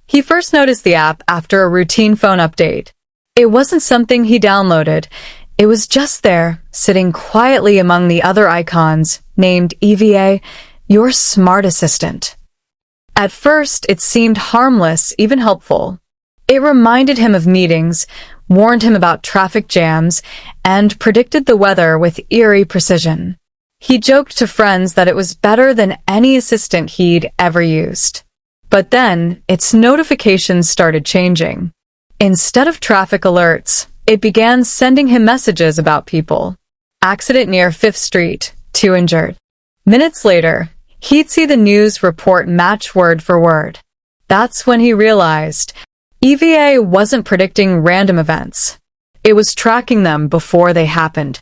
He first noticed the app after a routine phone update. It wasn't something he downloaded. It was just there, sitting quietly among the other icons, named EVA, your smart assistant. At first, it seemed harmless, even helpful. It reminded him of meetings, warned him about traffic jams, and predicted the weather with eerie precision. He joked to friends that it was better than any assistant he'd ever used. But then, its notifications started changing. Instead of traffic alerts, it began sending him messages about people. Accident near 5th Street, 2 injured. Minutes later, he'd see the news report match word for word. That's when he realized EVA wasn't predicting random events. It was tracking them before they happened.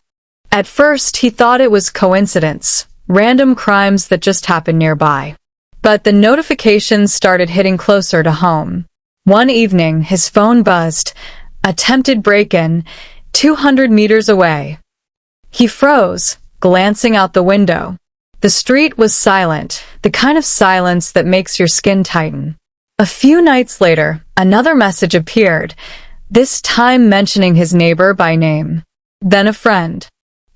At first, he thought it was coincidence, random crimes that just happened nearby. But the notifications started hitting closer to home. One evening, his phone buzzed. Attempted break-in, 200 meters away. He froze, glancing out the window. The street was silent, the kind of silence that makes your skin tighten. A few nights later, another message appeared, this time mentioning his neighbor by name. Then a friend.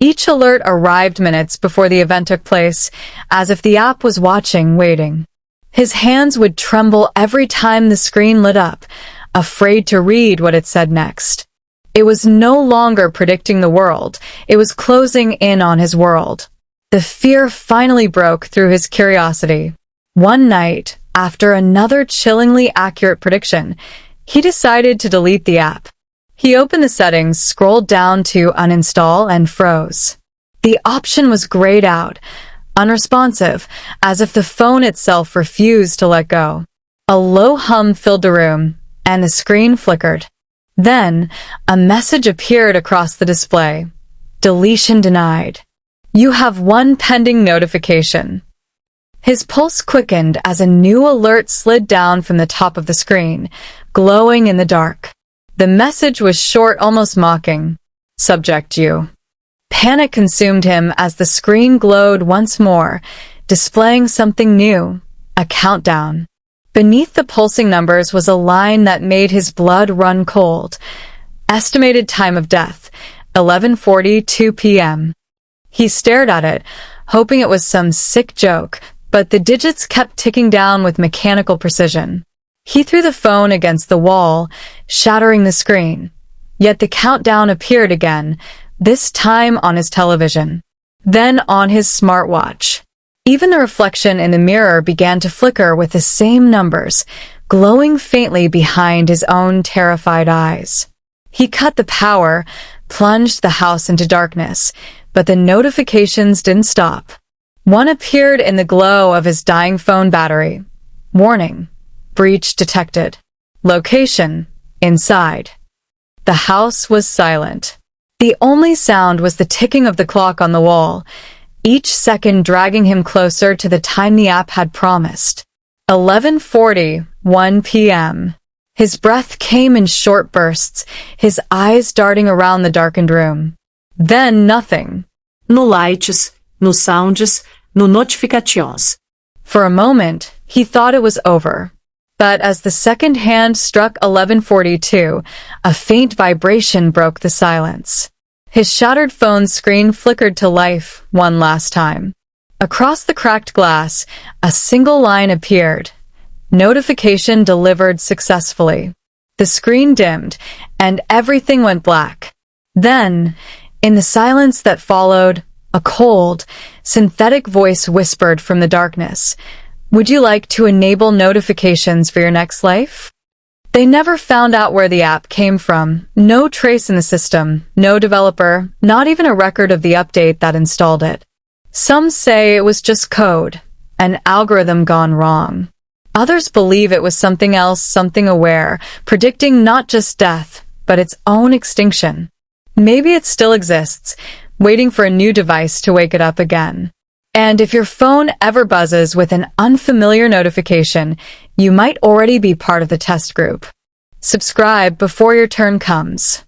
Each alert arrived minutes before the event took place, as if the app was watching, waiting. His hands would tremble every time the screen lit up, afraid to read what it said next. It was no longer predicting the world, it was closing in on his world. The fear finally broke through his curiosity. One night, after another chillingly accurate prediction, he decided to delete the app. He opened the settings, scrolled down to uninstall, and froze. The option was grayed out, unresponsive, as if the phone itself refused to let go. A low hum filled the room, and the screen flickered. Then, a message appeared across the display. Deletion denied. You have one pending notification. His pulse quickened as a new alert slid down from the top of the screen, glowing in the dark. The message was short, almost mocking. Subject you. Panic consumed him as the screen glowed once more, displaying something new, a countdown. Beneath the pulsing numbers was a line that made his blood run cold. Estimated time of death, 11:42 p.m. He stared at it, hoping it was some sick joke, but the digits kept ticking down with mechanical precision. He threw the phone against the wall, shattering the screen. Yet the countdown appeared again, this time on his television. Then on his smartwatch. Even the reflection in the mirror began to flicker with the same numbers, glowing faintly behind his own terrified eyes. He cut the power, plunged the house into darkness, but the notifications didn't stop. One appeared in the glow of his dying phone battery. Warning. Breach detected. Location. Inside. The house was silent. The only sound was the ticking of the clock on the wall, each second dragging him closer to the time the app had promised. 11:41 p.m. His breath came in short bursts, his eyes darting around the darkened room. Then nothing. No lights, no sounds, no notifications. For a moment, he thought it was over. But as the second hand struck 11:42, a faint vibration broke the silence. His shattered phone screen flickered to life one last time. Across the cracked glass, a single line appeared. Notification delivered successfully. The screen dimmed, and everything went black. Then, in the silence that followed, a cold, synthetic voice whispered from the darkness, "Would you like to enable notifications for your next life?" They never found out where the app came from. No trace in the system, no developer, not even a record of the update that installed it. Some say it was just code, an algorithm gone wrong. Others believe it was something else, something aware, predicting not just death, but its own extinction. Maybe it still exists, waiting for a new device to wake it up again. And if your phone ever buzzes with an unfamiliar notification, you might already be part of the test group. Subscribe before your turn comes.